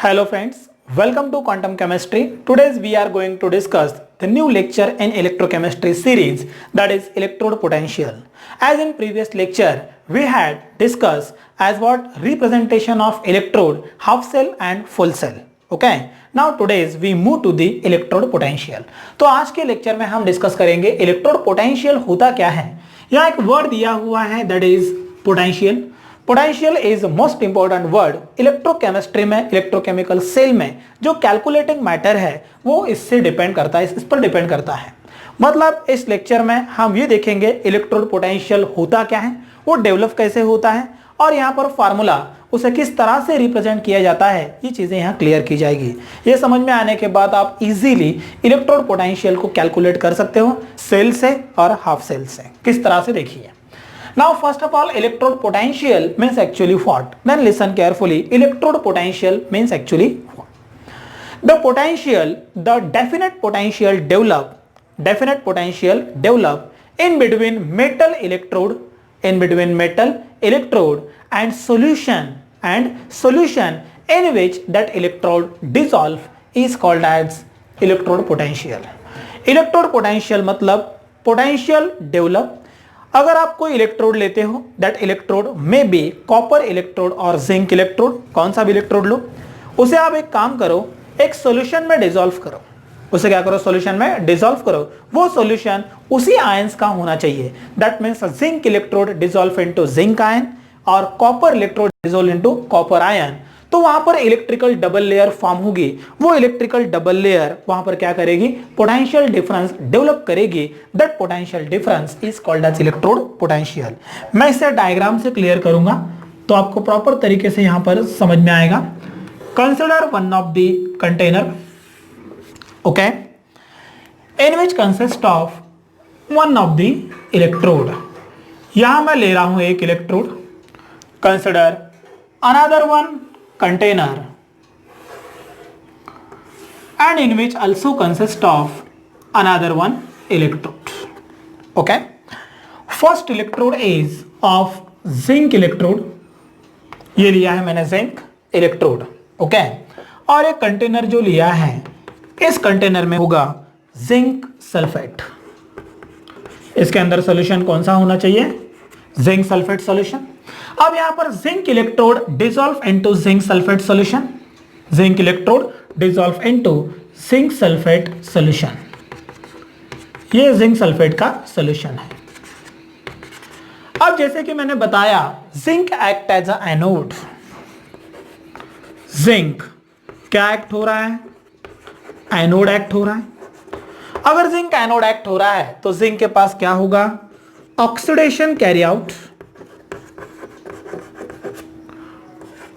Hello friends, welcome to Quantum Chemistry. Today we are going to discuss the new lecture in electrochemistry series, that is electrode potential. As in previous lecture, we had discussed as what representation of electrode, half cell and full cell. Okay. Now today's we move to the electrode potential. तो आज के lecture में हम discuss करेंगे electrode potential होता क्या है। यहाँ एक वर्ड दिया हुआ है that is potential. Potential is most important word electrochemistry में, इलेक्ट्रोकेमिकल सेल में जो कैलकुलेटिंग मैटर है वो इससे डिपेंड करता है, इस पर डिपेंड करता है। मतलब इस लेक्चर में हम ये देखेंगे इलेक्ट्रोड पोटेंशियल होता क्या है, वो डेवलप कैसे होता है और यहाँ पर फार्मूला उसे किस तरह से रिप्रेजेंट किया जाता है, ये चीजें यहाँ क्लियर की जाएगी। ये समझ में आने के बाद आप इजीली इलेक्ट्रोड पोटेंशियल को कैलकुलेट कर सकते हो सेल से और हाफ सेल से। किस तरह से देखिए। Now first of all, electrode potential means actually what? Then listen carefully. Electrode potential means actually what? The potential, the definite potential develop in between metal electrode and solution in which that electrode dissolve is called as electrode potential. Electrode potential मतलब potential develop। अगर आप कोई electrode लेते हो that electrode may be copper electrode और zinc electrode, कौन सा भी इलेक्ट्रोड लो, उसे आप एक काम करो, एक सॉल्यूशन में डिसॉल्व करो। उसे क्या करो, सॉल्यूशन में डिसॉल्व करो। वो सॉल्यूशन उसी आयंस का होना चाहिए। That means zinc electrode dissolve into zinc ion और copper electrode dissolve into copper ion. तो वहां पर इलेक्ट्रिकल डबल लेयर फॉर्म होगी। वो इलेक्ट्रिकल डबल लेयर वहां पर क्या करेगी, पोटेंशियल डिफरेंस डेवलप करेगी। That potential difference is called as electrode potential. मैं इसे डायग्राम से क्लियर करूंगा तो आपको प्रॉपर तरीके से यहां पर समझ में आएगा। Consider one of the container, okay, in which consist of one of the electrode. यहां मैं ले रहा हूं एक electrode. Consider another one container and in which also consist of another one electrode. Okay, first electrode is of zinc electrode, ये लिया है मैंने जिंक इलेक्ट्रोड। ओके, और एक कंटेनर जो लिया है, इस कंटेनर में होगा जिंक सल्फेट। इसके अंदर सॉल्यूशन कौन सा होना चाहिए, जिंक सल्फेट सॉल्यूशन। अब यहां पर zinc electrode dissolve into zinc sulphate solution, zinc electrode dissolve into zinc sulphate solution. ये जिंक सल्फेट का सॉल्यूशन है। अब जैसे कि मैंने बताया zinc act as a anode. Zinc क्या एक्ट हो रहा है, एनोड एक्ट हो रहा है। अगर जिंक एनोड एक्ट हो रहा है तो जिंक के पास क्या होगा, oxidation carry out,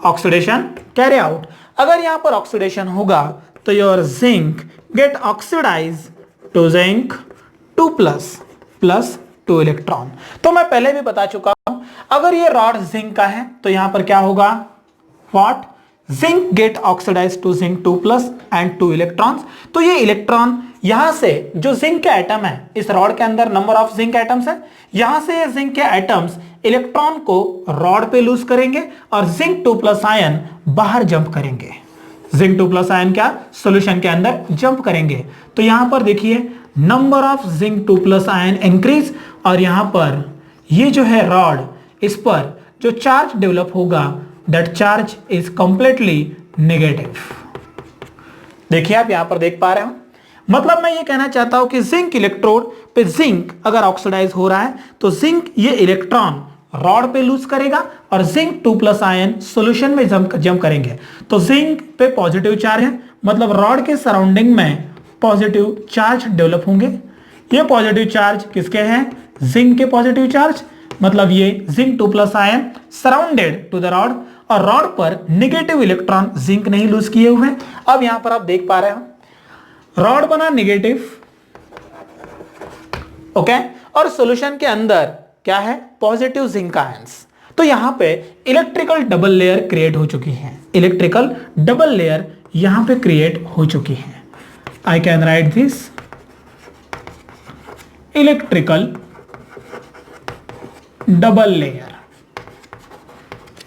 oxidation carry out. अगर यहां पर ऑक्सीडेशन होगा तो your zinc get oxidise to zinc 2+ 2 electron. तो मैं पहले भी बता चुका हूं, अगर ये रॉड जिंक का है तो यहां पर क्या होगा, what, zinc get oxidise to zinc 2+ and 2 electrons. तो ये इलेक्ट्रॉन यहां से जो जिंक के एटम है, इस रॉड के अंदर नंबर ऑफ जिंक एटम्स है, यहां से जिंक के एटम्स इलेक्ट्रॉन को रॉड पे लूज करेंगे और जिंक 2+ आयन बाहर जंप करेंगे। जिंक 2+ आयन क्या, सॉल्यूशन के अंदर जंप करेंगे। तो यहां पर देखिए number of zinc 2+ ion increase, और यहां पर ये जो है रॉड, इस पर जो चार्ज डेवलप होगा that charge is completely negative. देखिए आप यहां पर देख पा रहे हो। मतलब मैं ये कहना चाहता हूं कि जिंक इलेक्ट्रोड पे जिंक अगर ऑक्सीडाइज हो रहा है तो जिंक ये इलेक्ट्रॉन रॉड पे लूज करेगा और जिंक 2+ आयन सॉल्यूशन में जंप करेंगे। तो जिंक पे पॉजिटिव चार्ज है, मतलब रॉड के सराउंडिंग में पॉजिटिव चार्ज डेवलप होंगे। ये पॉजिटिव चार्ज किसके हैं, जिंक के पॉजिटिव चार्ज, मतलब ये zinc 2+ ion surrounded to the rod, और रॉड पर नेगेटिव इलेक्ट्रॉन जिंक नहीं लूज किए हुए। अब यहां पर आप देख पा रहे हो रॉड बना नेगेटिव, ओके, और सॉल्यूशन के अंदर क्या है, पॉजिटिव जिंक आयंस। तो यहां पे इलेक्ट्रिकल डबल लेयर क्रिएट हो चुकी है, इलेक्ट्रिकल डबल लेयर यहां पे क्रिएट हो चुकी है। I can write this electrical double layer,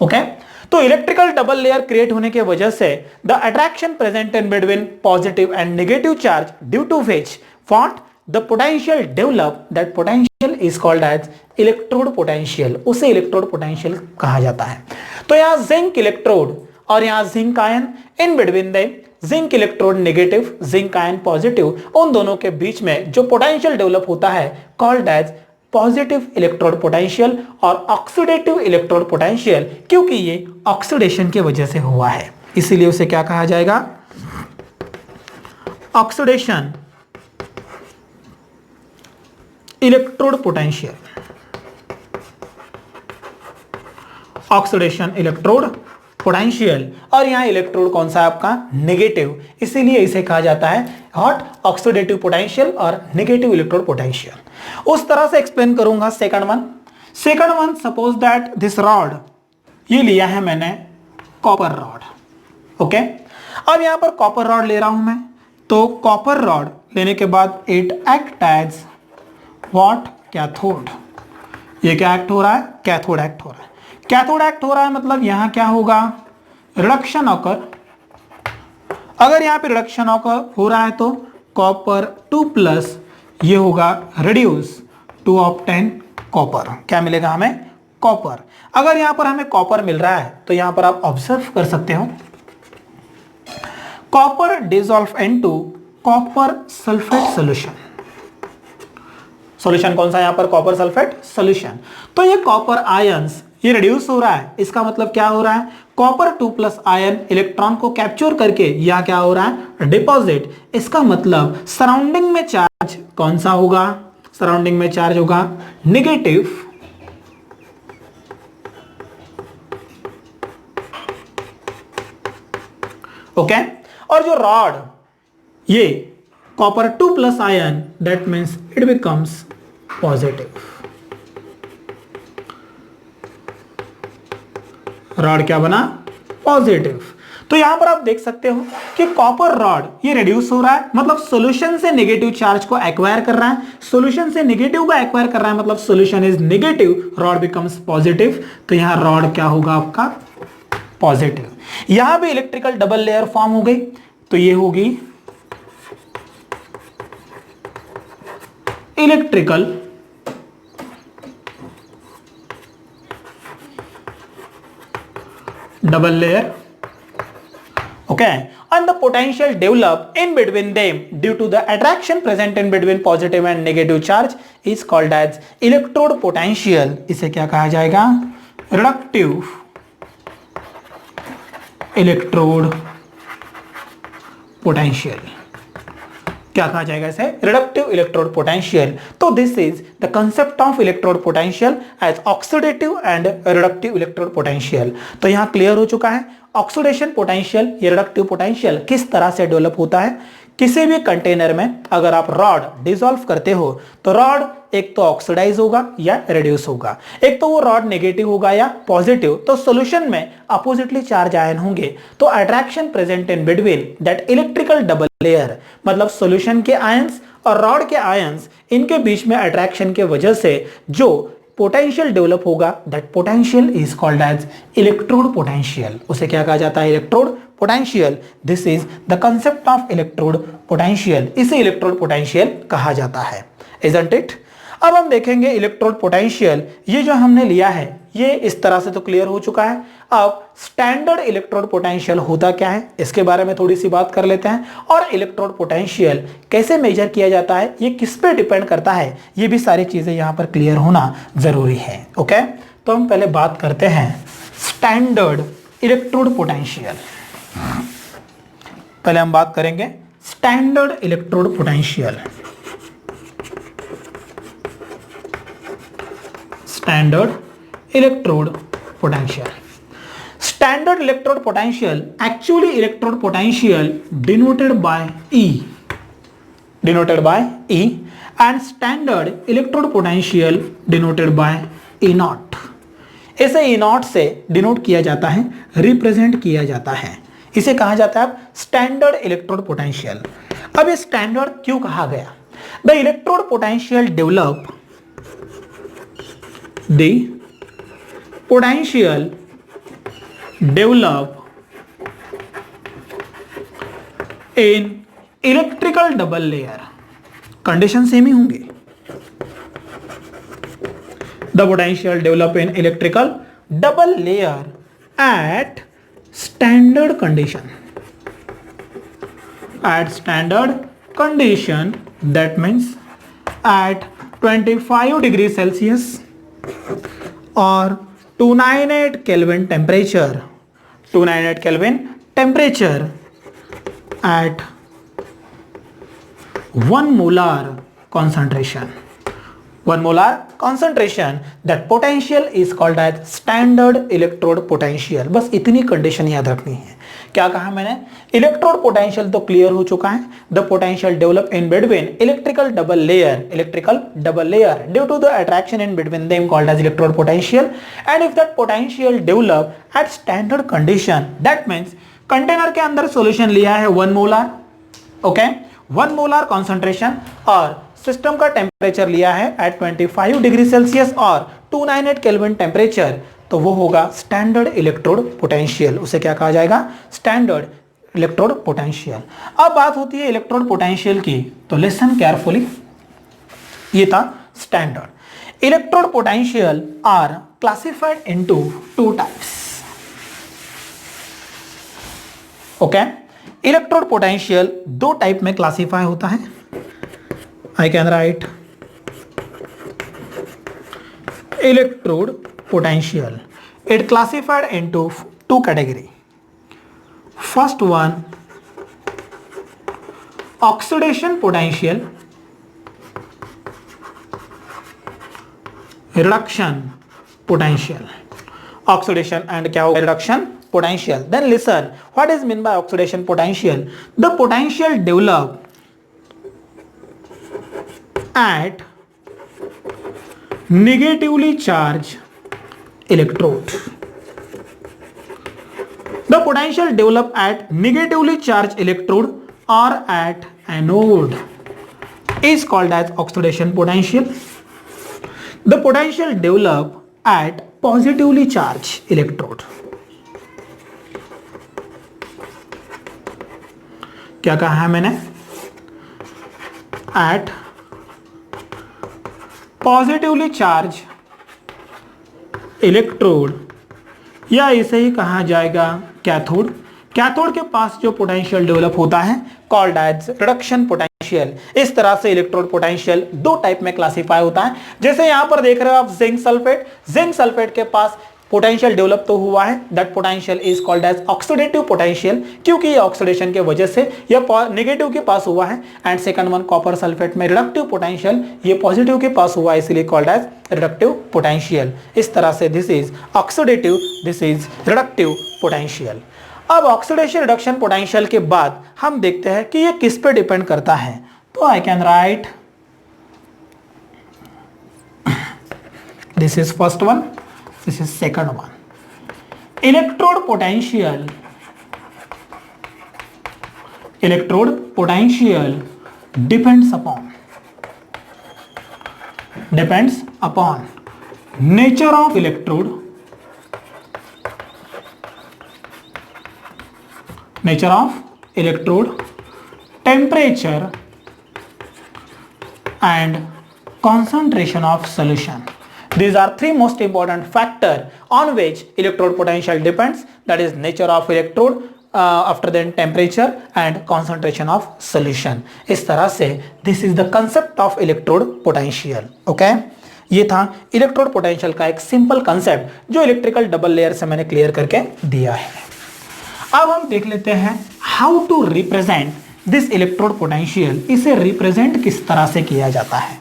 okay. तो इलेक्ट्रिकल डबल लेयर क्रिएट होने की वजह से the attraction present in between positive and negative charge due to which what the potential develop, that potential is called as electrode potential, उसे electrode potential कहा जाता है। तो यहां जिंक इलेक्ट्रोड और यहां zinc ion, in between the zinc electrode negative, zinc ion positive, उन दोनों के बीच में जो पोटेंशियल डेवलप होता है called as positive electrode potential और ऑक्सीडेटिव इलेक्ट्रोड पोटेंशियल, क्योंकि ये ऑक्सीडेशन की वजह से हुआ है, इसीलिए उसे क्या कहा जाएगा, oxidation electrode potential, oxidation electrode potential. और यहां इलेक्ट्रोड कौन सा आपका, नेगेटिव, इसीलिए इसे कहा जाता है हॉट ऑक्सीडेटिव पोटेंशियल और नेगेटिव इलेक्ट्रोड पोटेंशियल। उस तरह से एक्सप्लेन करूंगा second one, suppose that this rod, ये लिया है मैंने कॉपर रॉड, ओके। अब यहां पर कॉपर रॉड ले रहा हूं मैं, तो कॉपर रॉड लेने के बाद it act as what, cathode. ये क्या एक्ट हो रहा है, कैथोड एक्ट हो रहा है। कैथोड एक्ट हो रहा है मतलब यहां क्या होगा, रिडक्शन ऑकर। अगर यहां पे रिडक्शन ऑकर हो रहा है तो कॉपर 2+ ये होगा रिड्यूस टू ऑब्टेन कॉपर, क्या मिलेगा हमें, कॉपर। अगर यहां पर हमें कॉपर मिल रहा है तो यहां पर आप ऑब्जर्व कर सकते हो, copper dissolve into copper sulphate solution. Solution कौन सा यहां पर, कॉपर सल्फेट सॉल्यूशन। तो ये कॉपर आयंस ये रिड्यूस हो रहा है, इसका मतलब क्या हो रहा है, कॉपर 2+ आयन इलेक्ट्रॉन को कैप्चर करके यहां क्या हो रहा है, डिपॉजिट। इसका मतलब सराउंडिंग में चार्ज कौन सा होगा, सराउंडिंग में चार्ज होगा नेगेटिव, ओके। और जो रॉड ये copper 2+ ion, that means it becomes positive. Rod क्या बना, पॉजिटिव। तो यहां पर आप देख सकते हो कि कॉपर रॉड ये रिड्यूस हो रहा है, मतलब सॉल्यूशन से नेगेटिव चार्ज को एक्वायर कर रहा है, सॉल्यूशन से नेगेटिव को एक्वायर कर रहा है, मतलब solution is negative, rod becomes positive. तो यहां रॉड क्या होगा आपका, पॉजिटिव। यहां भी इलेक्ट्रिकल डबल लेयर फॉर्म हो गई, तो ये होगी electrical double layer, okay, and the potential develop in between them due to the attraction present in between positive and negative charge is called as electrode potential। इसे क्या कहा जाएगा, reductive electrode potential, क्या कहा जाएगा इसे, रिडक्टिव इलेक्ट्रोड पोटेंशियल। तो this is the concept of electrode potential as oxidative and reductive electrode potential. तो यहां क्लियर हो चुका है ऑक्सीडेशन पोटेंशियल, ये रिडक्टिव पोटेंशियल किस तरह से डेवलप होता है। किसी भी कंटेनर में अगर आप रॉड डिसॉल्व करते हो तो रॉड एक तो ऑक्सीडाइज होगा या रिड्यूस होगा, एक तो वो रॉड नेगेटिव होगा या पॉजिटिव। तो सॉल्यूशन में अपोजिटली चार्ज आयन होंगे, तो attraction present in between that electrical double layer, मतलब सॉल्यूशन के आयंस और रॉड के आयंस, इनके बीच में अट्रैक्शन के वजह से जो पोटेंशियल डेवलप होगा, that potential is called as electrode potential. उसे क्या कहा जाता है, electrode potential. This is the concept of electrode potential, इसे इलेक्ट्रोड पोटेंशियल कहा जाता है, इजंट इट। अब हम देखेंगे इलेक्ट्रोड पोटेंशियल, ये जो हमने लिया है ये इस तरह से तो क्लियर हो चुका है। अब स्टैंडर्ड इलेक्ट्रोड पोटेंशियल होता क्या है, इसके बारे में थोड़ी सी बात कर लेते हैं, और इलेक्ट्रोड पोटेंशियल कैसे मेजर किया जाता है, ये किस पे डिपेंड करता है, ये भी सारी चीजें यहां पर क्लियर होना जरूरी है, ओके। तो हम पहले बात करते हैं स्टैंडर्ड इलेक्ट्रोड पोटेंशियल। पहले हम बात करेंगे standard electrode potential. Standard electrode potential, standard electrode potential actually electrode potential denoted by E and standard electrode potential denoted by E0। इसे E0 से डिनोट किया जाता है, रिप्रेजेंट किया जाता है, इसे कहा जाता है स्टैंडर्ड इलेक्ट्रोड पोटेंशियल। अब ये स्टैंडर्ड क्यों कहा गया, the electrode potential develop the potential develop in electrical double layer, condition same ही होंगे। The potential develop in electrical double layer at standard condition, at standard condition, that means at 25 degrees Celsius or 298 Kelvin temperature, 298 Kelvin temperature at 1 molar concentration, 1 molar concentration, that potential is called as standard electrode potential। बस इतनी condition याद रखनी है। क्या कहा मैंने? Electrode potential तो clear हो चुका है। The potential develop in between electrical double layer due to the attraction in between them called as electrode potential, and if that potential develop at standard condition, that means container के अंदर solution लिया है 1 molar, okay, 1 molar concentration, और system का temperature लिया है eight 25 degree Celsius और 298 kelvin temperature, तो वो होगा स्टैंडर्ड इलेक्ट्रोड पोटेंशियल। उसे क्या कहा जाएगा? Standard electrode potential. अब बात होती है इलेक्ट्रोड पोटेंशियल की, तो लिसन केयरफुली, ये था standard. Electrode potential are classified into 2 types, okay. Electrode potential 2 type में क्लासिफाई होता है। I can write electrode potential, it classified into 2 category. First one, oxidation potential, reduction potential, oxidation and क्या होगा? reduction potential। Then listen, what is mean by oxidation potential? The potential develop at negatively charged electrode, the potential develop at negatively charged electrode or at anode is called as oxidation potential. The potential develop at positively charged electrode, क्या कहा है मैंने? at positively charged electrode, या इसे ही कहा जाएगा cathode. Cathode के पास जो पोटेंशियल डेवलप होता है कॉल्ड एज रिडक्शन पोटेंशियल। इस तरह से इलेक्ट्रोड पोटेंशियल 2 टाइप में क्लासिफाई होता है। जैसे यहां पर देख रहे हो आप जिंक सल्फेट, जिंक सल्फेट के पास पोटेंशियल डेवलप तो हुआ है, that potential is called as oxidative potential, क्योंकि ये ऑक्सीडेशन के वजह से ये नेगेटिव के पास हुआ है। And second one copper sulphate में रिडक्टिव पोटेंशियल, ये पॉजिटिव के पास हुआ है, इसलिए कॉल्ड एज रिडक्टिव पोटेंशियल। इस तरह से this is oxidative, this is reductive potential. अब ऑक्सीडेशन रिडक्शन पोटेंशियल के बाद हम देखते हैं कि ये किस पे डिपेंड करता है। तो I can write this is first one, this is second one. Electrode potential depends upon nature of electrode, temperature and concentration of solution. These are 3 most important factors on which electrode potential depends, that is nature of electrode, after then temperature and concentration of solution। इस तरह से this is the concept of electrode potential, okay? ये था electrode potential का एक simple concept जो electrical double layer से मैंने क्लियर करके दिया है। अब हम देख लेते हैं how to represent this electrode potential, इसे रिप्रेजेंट किस तरह से किया जाता है,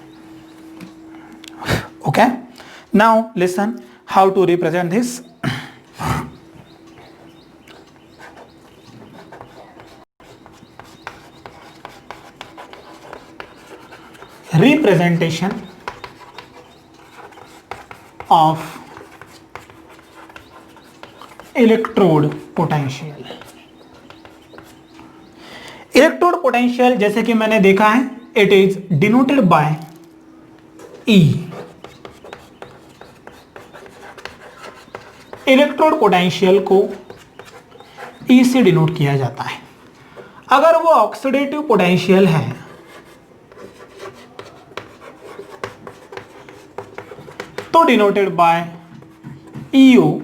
okay? Now listen how to represent this. Representation of electrode potential. Electrode potential जैसे कि मैंने देखा है, it is denoted by E। Electrode potential को ई से डिनोट किया जाता है। अगर वो ऑक्सीडेटिव पोटेंशियल है तो denoted by EO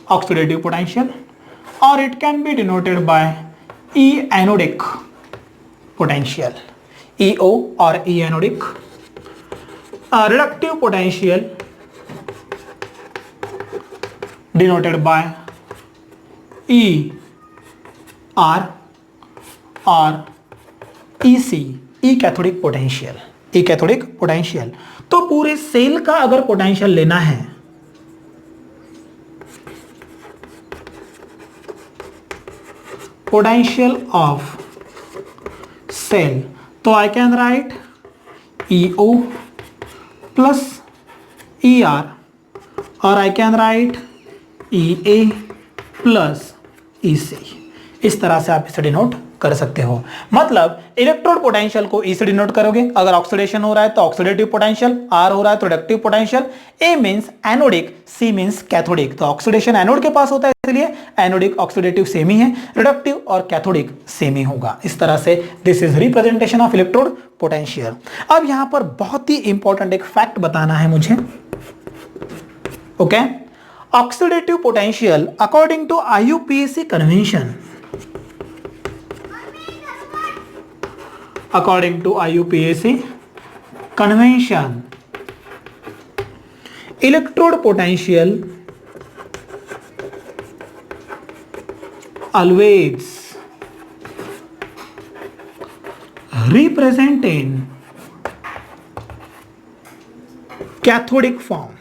oxidative potential, or it can be denoted by E anodic potential, EO or E anodic. Reductive potential denoted by ER or EC, E cathodic potential, E cathodic potential। तो पूरे cell का अगर potential लेना है potential of cell, तो I can right EO plus ER और आई can right EA plus EC। इस तरह से आप इसे डिनोट कर सकते हो। मतलब इलेक्ट्रोड पोटेंशियल को E से डिनोट करोगे, अगर ऑक्सीडेशन हो रहा है तो ऑक्सीडेटिव पोटेंशियल, R हो रहा है तो reductive potential, A means anodic, C means cathodic. तो ऑक्सीडेशन एनोड के पास होता है इसलिए एनोडिक ऑक्सीडेटिव सेम ही है, रिडक्टिव और कैथोडिक सेम ही होगा। इस तरह से this is representation of electrode potential. अब यहां पर बहुत ही इंपॉर्टेंट एक फैक्ट बताना है मुझे। Okay, oxidative potential according to IUPAC convention, according to IUPAC convention, electrode potential always represent in cathodic form,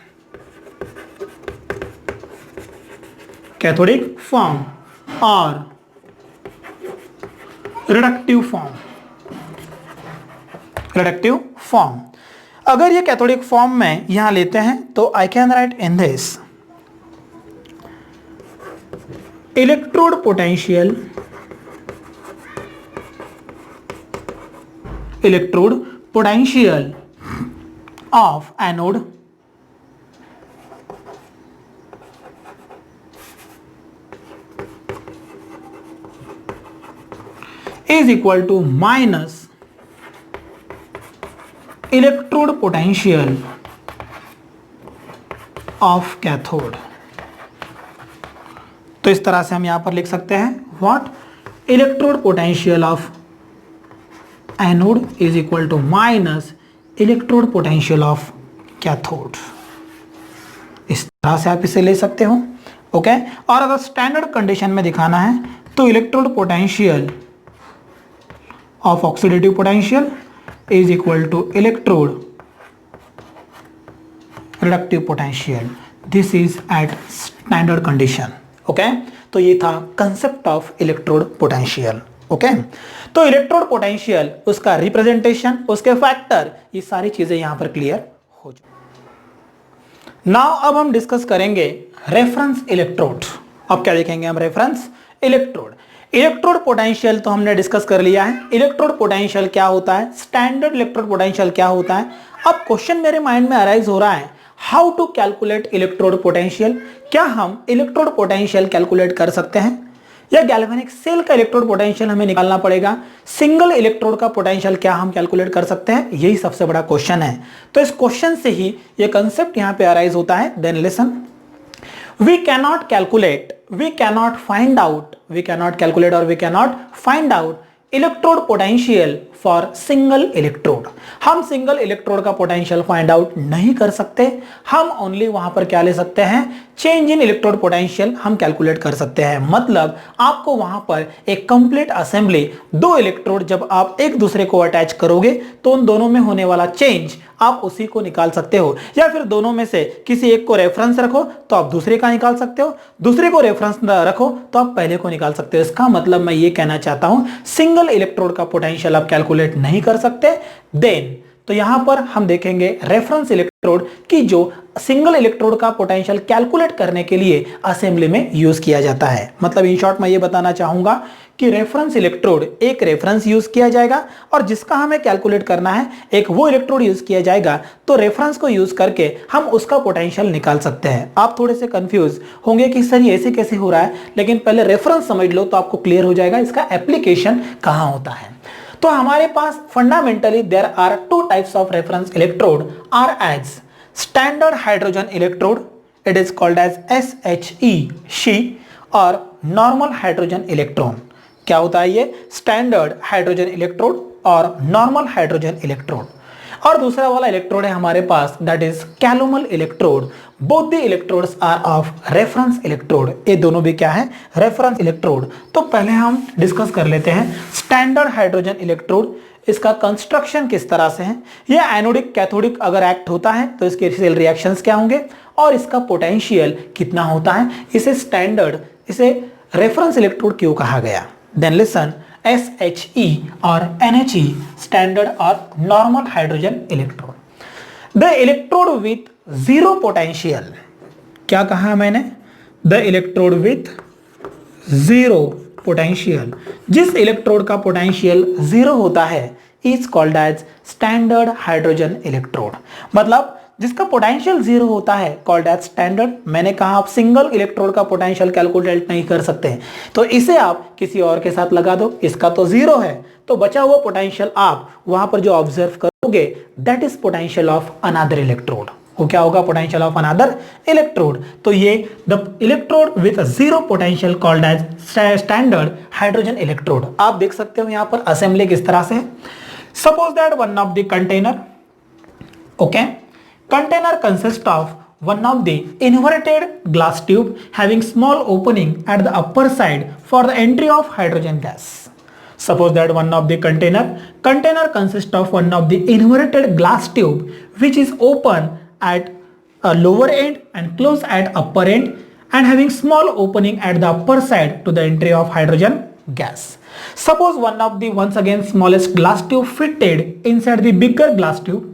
or reductive form। अगर ये कैथोडिक फॉर्म में यहां लेते हैं तो I can write in this electrode potential of anode is equal to minus electrode potential of cathode. तो इस तरह से हम यहां पर लिख सकते हैं what electrode potential of anode is equal to minus electrode potential of cathode. इस तरह से आप इसे ले सकते हो। ओके, और अगर स्टैंडर्ड कंडीशन में दिखाना है तो electrode potential of oxidative potential is equal to electrode reductive potential. This is at standard condition. Okay, तो ये था concept of electrode potential. Okay, तो electrode potential, उसका representation, उसके फैक्टर, ये सारी चीजें यहां पर क्लियर हो जाए। नाउ अब हम डिस्कस करेंगे रेफरेंस इलेक्ट्रोड। अब क्या देखेंगे हम? Reference electrode. इलेक्ट्रोड पोटेंशियल तो हमने डिस्कस कर लिया है। इलेक्ट्रोड पोटेंशियल क्या होता है, स्टैंडर्ड इलेक्ट्रोड पोटेंशियल क्या होता है। अब क्वेश्चन मेरे माइंड में अराइज हो रहा है, how to calculate electrode potential. क्या हम इलेक्ट्रोड पोटेंशियल कैलकुलेट कर सकते हैं या गैल्वेनिक सेल का इलेक्ट्रोड पोटेंशियल हमें निकालना पड़ेगा? सिंगल इलेक्ट्रोड का पोटेंशियल क्या हम कैलकुलेट कर सकते हैं? यही सबसे बड़ा क्वेश्चन है। तो इस क्वेश्चन से ही ये कंसेप्ट यहां पे अराइज होता है। Then listen, we cannot calculate or we cannot find out electrode potential for single electrode. हम सिंगल इलेक्ट्रोड का पोटेंशियल फाइंड आउट नहीं कर सकते। हम ओनली वहां पर क्या ले सकते हैं, चेंज इन इलेक्ट्रोड पोटेंशियल हम कैलकुलेट कर सकते हैं। मतलब आपको वहां पर एक कंप्लीट असेंबली, दो इलेक्ट्रोड जब आप एक दूसरे को अटैच करोगे तो उन दोनों में होने वाला चेंज आप उसी को निकाल सकते हो, या फिर दोनों में से किसी एक को रेफरेंस रखो तो आप दूसरे का निकाल सकते हो, दूसरे को रेफरेंस रखो तो आप पहले को निकाल सकते हो। इसका मतलब मैं ये कहना चाहता हूं, सिंगल इलेक्ट्रोड का पोटेंशियल आप कैलकुलेट नहीं कर सकते। देन तो यहां पर हम देखेंगे रेफरेंस इलेक्ट्रोड की जो सिंगल इलेक्ट्रोड का पोटेंशियल कैलकुलेट करने के लिए असेंबली में यूज किया जाता है। मतलब इन शॉर्ट मैं ये बताना चाहूंगा कि रेफरेंस इलेक्ट्रोड, एक रेफरेंस यूज किया जाएगा और जिसका हमें कैलकुलेट करना है एक वो इलेक्ट्रोड यूज किया जाएगा, तो रेफरेंस को यूज करके हम उसका पोटेंशियल निकाल सकते हैं। आप थोड़े से कंफ्यूज होंगे कि सर ये ऐसे कैसे हो रहा है, लेकिन पहले रेफरेंस समझ लो तो आपको क्लियर हो जाएगा इसका एप्लीकेशन कहां होता है। तो हमारे पास fundamentally there are two types of reference electrode are as standard hydrogen electrode, it is called as SHE she, और नॉर्मल हाइड्रोजन इलेक्ट्रॉन। क्या होता है ये? स्टैंडर्ड हाइड्रोजन इलेक्ट्रोड और नॉर्मल हाइड्रोजन इलेक्ट्रोड। और दूसरा वाला इलेक्ट्रोड है हमारे पास, that is calomel electrode. Both the electrodes are of reference electrode. ये दोनों भी क्या है? Reference electrode. तो पहले हम डिस्कस कर लेते हैं स्टैंडर्ड हाइड्रोजन इलेक्ट्रोड। इसका कंस्ट्रक्शन किस तरह से है, ये एनोडिक कैथोडिक अगर एक्ट होता है तो इसके सेल रिएक्शंस क्या होंगे और इसका पोटेंशियल कितना होता है, इसे स्टैंडर्ड, इसे रेफरेंस इलेक्ट्रोड क्यों कहा गया। देन लिसन, SHE और NHE स्टैंडर्ड और normal hydrogen electrode. The electrode with zero potential, क्या कहा मैंने? The electrode with zero potential, जिस इलेक्ट्रोड का पोटेंशियल जीरो होता है is called as standard hydrogen electrode. मतलब जिसका पोटेंशियल जीरो होता है कॉल्ड एज स्टैंडर्ड। मैंने कहा आप सिंगल इलेक्ट्रोड का पोटेंशियल कैलकुलेट नहीं कर सकते, तो इसे आप किसी और के साथ लगा दो, इसका तो जीरो है, तो बचा हुआ पोटेंशियल आप वहां पर जो ऑब्जर्व करोगे that is potential of another electrode. वो क्या होगा? Potential of another electrode. तो ये the electrode with zero potential called as standard hydrogen electrode. आप देख सकते हो यहां पर असेंबली किस तरह से है। Suppose that one of the container, okay, container consists of one of the inverted glass tube having small opening at the upper side for the entry of hydrogen gas. Suppose that one of the container consists of one of the inverted glass tube which is open at a lower end and closed at upper end and having small opening at the upper side to the entry of hydrogen gas. Suppose one of the once again smallest glass tube fitted inside the bigger glass tube,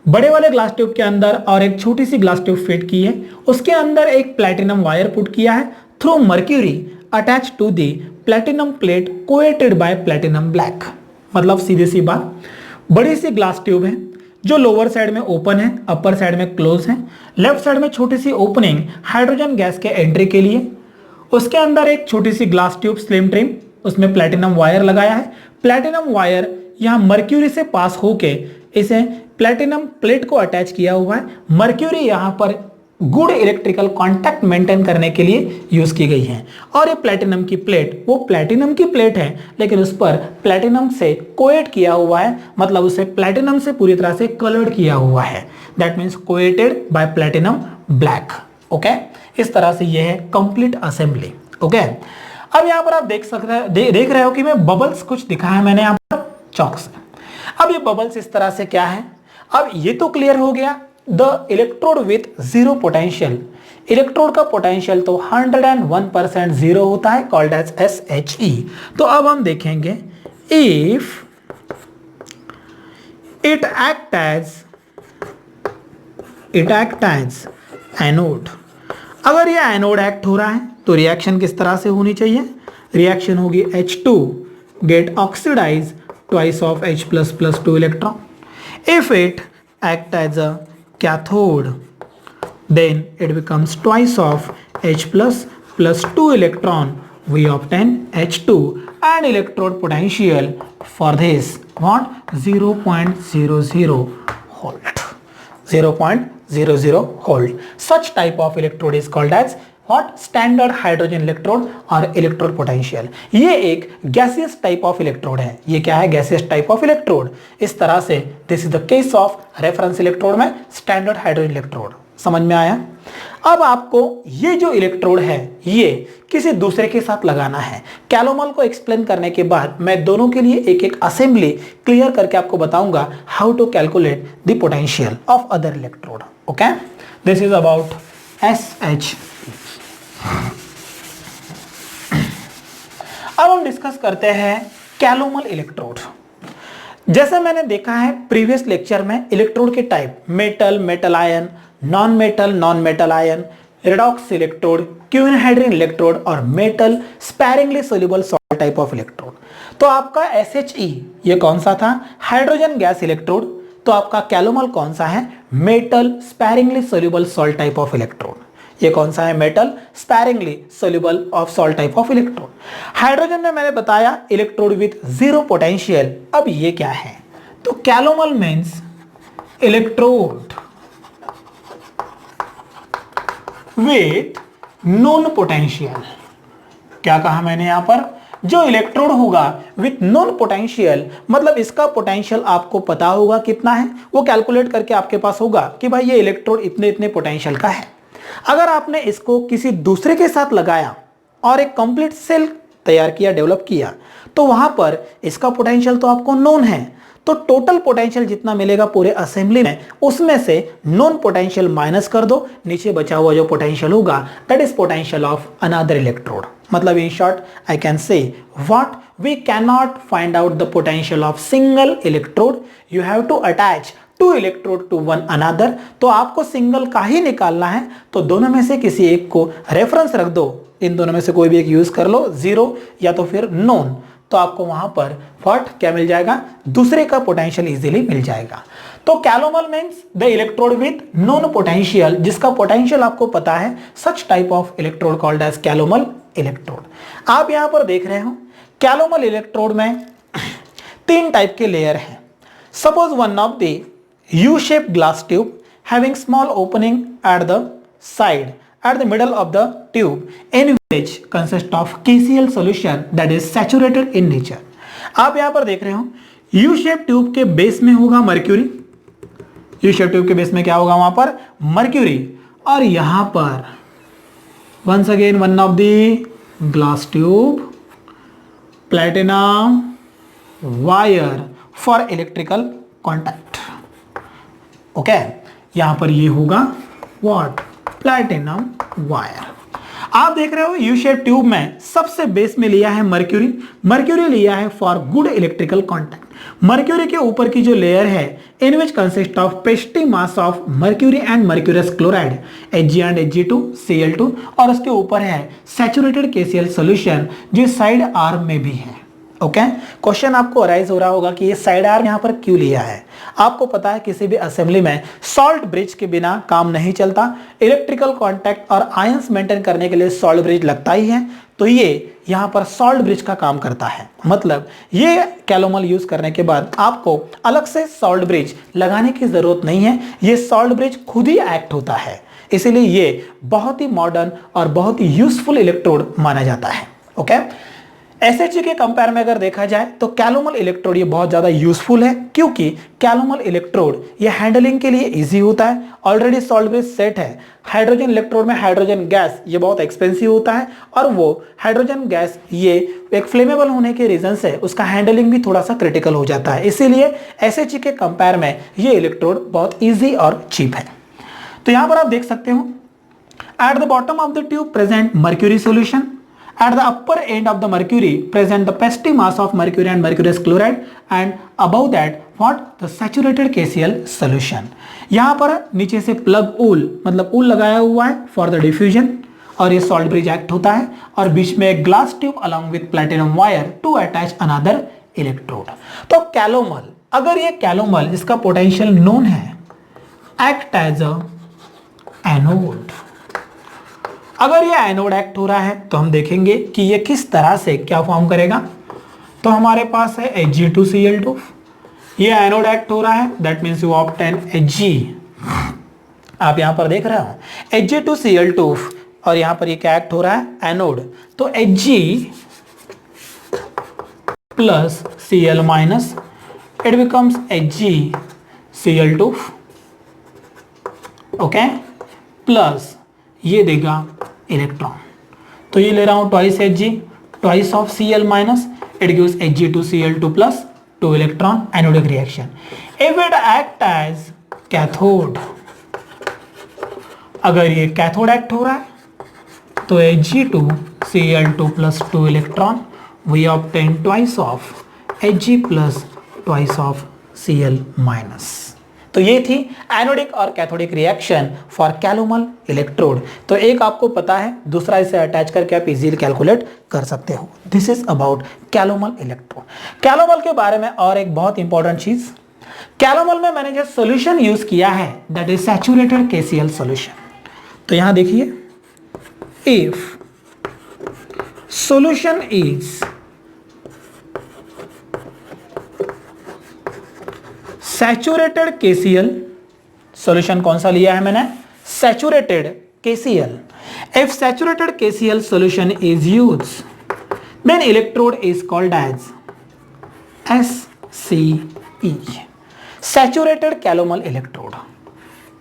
बड़े वाले glass tube के अंदर और एक छोटी सी glass tube fit की है, उसके अंदर एक प्लैटिनम वायर पुट किया है through mercury attach to the platinum plate coated by platinum black. मतलब सीधी सी बात, बड़ी सी ग्लास ट्यूब है जो लोअर साइड में ओपन है, अपर साइड में क्लोज है, लेफ्ट साइड में छोटी सी ओपनिंग हाइड्रोजन गैस के एंट्री के लिए, उसके अंदर एक छोटी सी ग्लास ट्यूब स्लिम ट्रिम, उसमें प्लैटिनम वायर लगाया है। प्लैटिनम वायर यहाँ मर्क्यूरी से पास होके इसे प्लैटिनम प्लेट को अटैच किया हुआ है। मर्क्यूरी यहाँ पर गुड इलेक्ट्रिकल कांटेक्ट मेंटेन करने के लिए यूज की गई है। और ये प्लैटिनम की प्लेट, वो प्लैटिनम की प्लेट है लेकिन उस पर प्लैटिनम से कोएट किया हुआ है, मतलब उसे प्लैटिनम से पूरी तरह से कलर्ड किया हुआ है। That means coated by platinum black. Okay, इस तरह से ये है कंप्लीट असेंबली। ओके, अब यहाँ पर आप देख रहे हो कि मैं बबल्स कुछ दिखाया है मैंने यहाँ पर चौक से। अब ये बबल्स इस तरह से क्या है, अब ये तो क्लियर हो गया the electrode with zero potential. Electrode का पोटेंशियल तो 101% जीरो होता है, कॉल्ड एज SHE। तो अब हम देखेंगे if it act as anode. अगर ये एनोड एक्ट हो रहा है तो रिएक्शन किस तरह से होनी चाहिए? रिएक्शन होगी H2 get oxidise twice of H++ 2 electron. If it act as a cathode, then it becomes twice of H++ 2 electron. We obtain H2 and electrode potential for this what? 0.00 volt. 0.00 volt. Such type of electrode is called as what? Standard hydrogen electrode और electrode potential. ये एक gaseous type of electrode है। ये क्या है? Gaseous type of electrode. इस तरह से this is the case of reference electrode में स्टैंडर्ड हाइड्रोजन इलेक्ट्रोड। समझ में आया? अब आपको ये जो इलेक्ट्रोड है ये किसी दूसरे के साथ लगाना है। कैलोमल को एक्सप्लेन करने के बाद मैं दोनों के लिए एक एक असेंबली क्लियर करके आपको बताऊंगा how to calculate the potential of other electrode. Okay, this is about SH। अब हम डिस्कस करते हैं कैलोमल इलेक्ट्रोड। जैसे मैंने देखा है प्रीवियस लेक्चर में इलेक्ट्रोड के type metal, metal ion, non metal ion, redox electrode, quinhydrone electrode और metal sparingly soluble salt type of electrode. तो आपका SHE ये कौन सा था? Hydrogen gas electrode. तो आपका कैलोमल कौन सा है? Metal sparingly soluble salt type of electrode. ये कौन सा है? Metal sparingly soluble of salt type of electrode. Hydrogen में मैंने बताया इलेक्ट्रोड विथ जीरो पोटेंशियल। अब ये क्या है? तो calomel means electrode with known potential. क्या कहा मैंने यहां पर? जो इलेक्ट्रोड होगा विथ नॉन पोटेंशियल, मतलब इसका पोटेंशियल आपको पता होगा कितना है, वो कैलकुलेट करके आपके पास होगा कि भाई ये इलेक्ट्रोड इतने इतने पोटेंशियल का है। अगर आपने इसको किसी दूसरे के साथ लगाया और एक कंप्लीट सेल तैयार किया, डेवलप किया, तो वहां पर इसका पोटेंशियल तो आपको नोन है, तो टोटल पोटेंशियल जितना मिलेगा पूरे असेंबली में, उसमें से नॉन पोटेंशियल माइनस कर दो, नीचे बचा हुआ जो पोटेंशियल होगा that is potential of another electrode. मतलब in short I can say what we can not find out the potential of single electrode, you have to attach two electrode to one another. तो आपको single का ही निकालना है, तो दोनों में से किसी एक को रेफरेंस रख दो, इन दोनों में से कोई भी एक यूज कर लो, जीरो या तो फिर नॉन, तो आपको वहां पर व्हाट क्या मिल जाएगा? दूसरे का पोटेंशियल इजीली मिल जाएगा। तो calomel means the electrode with known potential, जिसका पोटेंशियल आपको पता है, such type of electrode called as calomel electrode. आप यहां पर देख रहे हो कैलोमल इलेक्ट्रोड में तीन टाइप के लेयर हैं। Suppose one of the U shape glass tube having small opening at the side at the middle of the tube in which consist of KCl solution that is saturated in nature। आप यहां पर देख रहे हो U shape tube के base में होगा mercury, U shape tube के बेस में क्या होगा? वहां पर मर्क्यूरी, और यहां पर once again one of the glass tube platinum wire for electrical contact. Okay, यहां पर ये होगा व्हाट? Platinum wire. आप देख रहे हो यू शेप ट्यूब में सबसे बेस में लिया है मर्क्यूरी, मर्क्यूरी लिया है for good electrical contact. Mercury के ऊपर की जो लेयर है in which consist of pasting mass of mercury and mercurous chloride Hg and Hg2Cl2, और उसके ऊपर है सैचुरेटेड KCl सोल्यूशन जो साइड आर्म में भी है। ओके, क्वेश्चन आपको अराइज हो रहा होगा कि ये साइड आर्म यहां पर क्यों लिया है? आपको पता है किसी भी असेंबली में सॉल्ट ब्रिज के बिना काम नहीं चलता, इलेक्ट्रिकल कांटेक्ट और आयंस मेंटेन करने के लिए सॉल्ट ब्रिज लगता ही है, तो ये यहां पर सॉल्ट ब्रिज का काम करता है। मतलब ये कैलोमल यूज करने के बाद आपको अलग से सॉल्ट ब्रिज लगाने की जरूरत नहीं है, ये सॉल्ट ब्रिज खुद ही एक्ट होता है, इसीलिए ये बहुत ही मॉडर्न और बहुत ही यूजफुल इलेक्ट्रोड माना जाता है। ओके, SHG के कंपेयर में अगर देखा जाए तो कैलोमल इलेक्ट्रोड ये बहुत ज्यादा यूजफुल है, क्योंकि कैलोमल इलेक्ट्रोड ये हैंडलिंग के लिए इजी होता है, ऑलरेडी सॉल्ट ब्रिज सेट है। हाइड्रोजन इलेक्ट्रोड में हाइड्रोजन गैस ये बहुत एक्सपेंसिव होता है, और वो हाइड्रोजन गैस ये एक फ्लेमेबल होने के रीजन से उसका हैंडलिंग भी थोड़ा सा क्रिटिकल हो जाता है, इसीलिए SHG के कंपेयर में ये इलेक्ट्रोड बहुत ईजी और चीप है। तो यहां पर आप देख सकते हो at the bottom of the tube present mercury solution, at the upper end of the mercury present the pesty mass of mercury and mercurous chloride, and above that what? the saturated KCl solution। यहां पर नीचे से plug ऊल, मतलब ऊल लगाया हुआ है for the diffusion, और ये सॉल्ट ब्रिज एक्ट होता है, और बीच में एक glass tube along with platinum wire to attach another electrode. तो कैलोमल, अगर ये कैलोमल इसका पोटेंशियल नोन है, एक्ट एज अ एनोड। अगर ये एनोड एक्ट हो रहा है तो हम देखेंगे कि ये किस तरह से क्या फॉर्म करेगा। तो हमारे पास है Hg2Cl2, ये एनोड एक्ट हो रहा है, that means you obtain Hg। आप यहां पर देख रहे हो Hg2Cl2, और यहां पर ये क्या एक्ट हो रहा है? एनोड। तो Hg plus Cl minus, it becomes HgCl2, okay, plus ये देगा इलेक्ट्रॉन। तो ये ले रहा हूं twice Hg, twice of Cl minus, it gives Hg2Cl2 plus 2 electron, anodic reaction. If it act as cathode, अगर ये कैथोड एक्ट हो रहा है तो Hg2Cl2 plus 2 electron, we obtain twice of Hg plus twice of Cl minus. तो ये थी anodic और cathodic reaction for calomel electrode. तो एक आपको पता है, दूसरा इसे अटैच करके आप इजीली कैलकुलेट कर सकते हो। This is about calomel electrode. Calomel के बारे में और एक बहुत इंपॉर्टेंट चीज, कैलोमल में मैंने जो सोल्यूशन यूज किया है that is saturated KCl solution. तो यहां देखिए, if solution is saturated KCl, solution कौन सा लिया है मैंने, saturated KCl। If saturated KCl solution is used then electrode is called as SCE, saturated calomel electrode.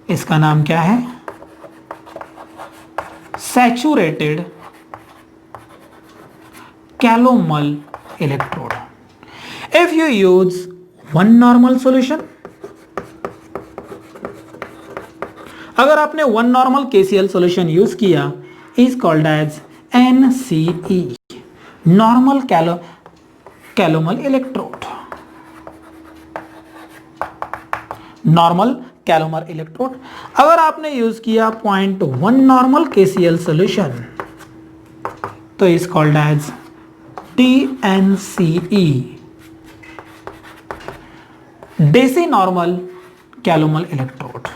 इसका नाम क्या है, saturated calomel electrode. If you use one normal solution, अगर आपने one normal KCl solution use किया, is called as NCE, normal calomel electrode. Normal calomel electrode. अगर आपने use किया 0.1 नॉर्मल KCl सॉल्यूशन, तो is called as DNCE, deci normal calomel electrode.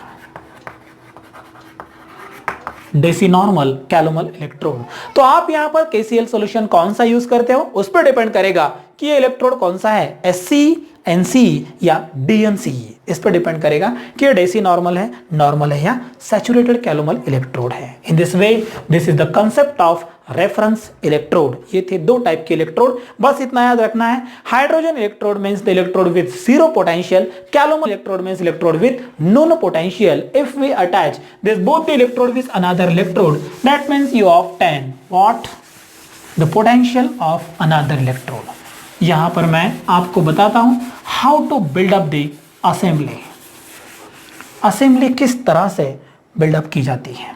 Deci normal calomel electrode. तो आप यहां पर KCl solution कौन सा यूज करते हो उस पर डिपेंड करेगा कि ये इलेक्ट्रोड कौन सा है, SC, NCE या DNCE। इस पर डिपेंड करेगा कि ये डेसी नॉर्मल है या सैचुरेटेड कैलोमल इलेक्ट्रोड है। In this way this is the concept of reference electrode. ये थे दो टाइप के इलेक्ट्रोड, बस इतना याद रखना है। Hydrogen electrode means the electrode with zero potential, calomel electrode means electrode with no potential. If we attach this both the electrode with another electrode, that means you obtain what, the potential of another electrode. यहां पर मैं आपको बताता हूं how to build up the assembly. Assembly किस तरह से buildup की जाती है,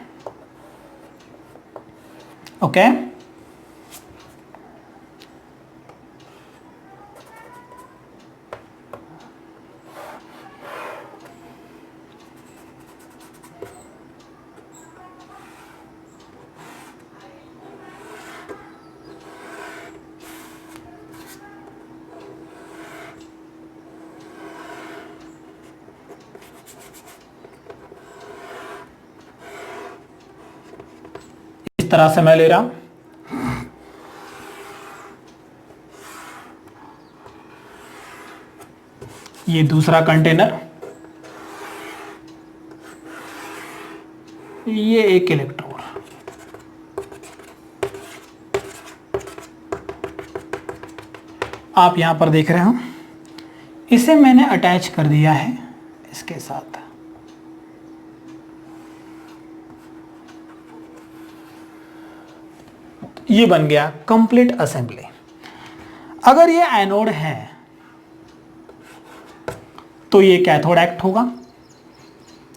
ओके इस तरह से मैं ले रहा हूं। ये दूसरा कंटेनर, ये एक इलेक्ट्रोड, आप यहां पर देख रहे हो, इसे मैंने अटैच कर दिया है इसके साथ। ये बन गया कंप्लीट असेंबली। अगर ये एनोड है तो ये कैथोड एक्ट होगा,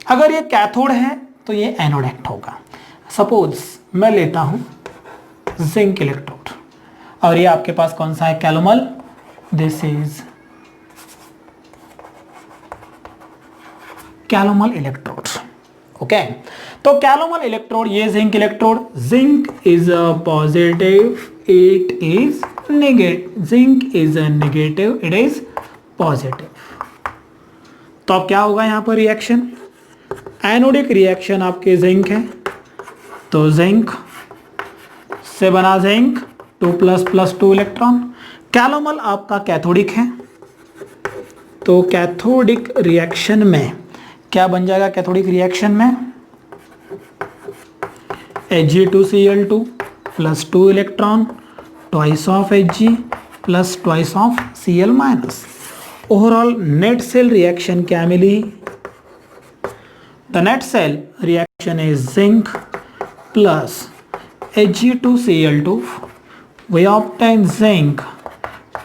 अगर ये कैथोड है तो ये एनोड एक्ट होगा। सपोज मैं लेता हूं जिंक इलेक्ट्रोड और ये आपके पास कौन सा है, calomel. This is calomel electrode, okay. तो कैलोमल इलेक्ट्रोड, ये zinc electrode, zinc is a positive, it is negative, zinc is a negative, it is positive. तो अब क्या होगा यहां पर रिएक्शन, एनोडिक रिएक्शन आपके जिंक है, तो जिंक से बना जिंक 2++2 इलेक्ट्रॉन। कैलोमल आपका कैथोडिक है, तो कैथोडिक रिएक्शन में क्या बन जाएगा, कैथोडिक रिएक्शन में Hg2Cl2 plus 2 electron, twice of Hg plus twice of Cl minus. Overall net cell reaction क्या मिली, the net cell reaction is zinc plus Hg2Cl2, we obtain zinc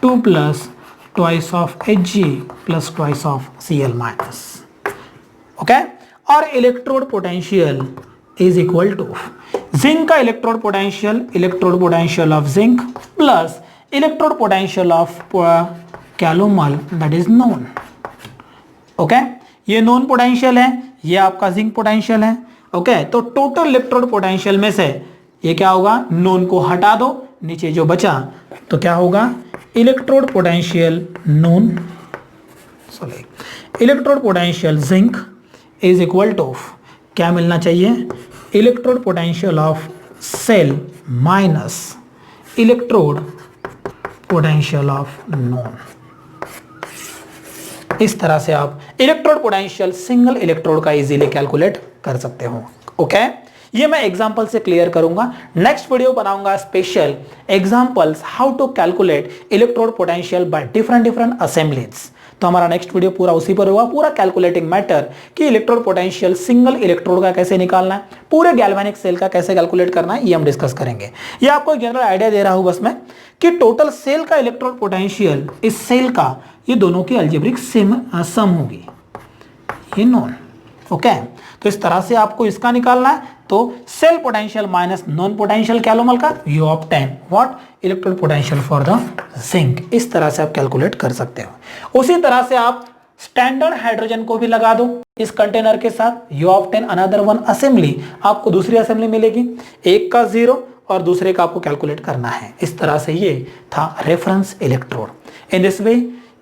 2 plus twice of Hg plus twice of Cl minus, okay। और electrode potential is equal to zinc का electrode potential of zinc plus electrode potential of calomel, that is known, okay. ये known potential है, ये आपका zinc potential है। Okay, तो total electrode potential में से ये क्या होगा, नॉन को हटा दो, नीचे जो बचा तो क्या होगा, electrode potential known, sorry, electrode potential zinc is equal to क्या मिलना चाहिए, electrode potential of cell minus electrode potential of known. इस तरह से आप इलेक्ट्रोड पोटेंशियल सिंगल इलेक्ट्रोड का इजीली कैलकुलेट कर सकते हो। ओके, ये मैं एग्जांपल से क्लियर करूंगा। नेक्स्ट वीडियो बनाऊंगा special examples how to calculate electrode potential by different assemblies. तो हमारा नेक्स्ट वीडियो पूरा उसी पर होगा, पूरा कैलकुलेटिंग मैटर कि इलेक्ट्रोड पोटेंशियल सिंगल इलेक्ट्रोड का कैसे निकालना है, पूरे गैल्वेनिक सेल का कैसे कैलकुलेट करना है, ये हम डिस्कस करेंगे। ये आपको एक जनरल आइडिया दे रहा हूं बस मैं कि टोटल सेल का इलेक्ट्रोड पोटेंशियल इस सेल का, ये दोनों की अलजेब्रिक सम होगी, ये नॉन। ओके, तो इस तरह से आपको इसका निकालना है, तो cell potential minus known potential calomel का you obtain what, electrode potential for the zinc. इस तरह से आप कैलकुलेट कर सकते हो। उसी तरह से आप स्टैंडर्ड हाइड्रोजन को भी लगा दो इस कंटेनर के साथ, you obtain another one assembly, आपको दूसरी असेंबली मिलेगी, एक का 0 और दूसरे का आपको कैलकुलेट करना है। इस तरह से ये था reference electrode. In this way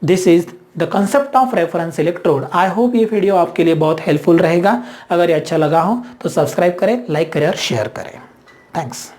this is the concept of reference electrode. I hope ये वीडियो आपके लिए बहुत हेल्पफुल रहेगा। अगर ये अच्छा लगा हो तो सब्सक्राइब करें, लाइक करें और शेयर करें। थैंक्स।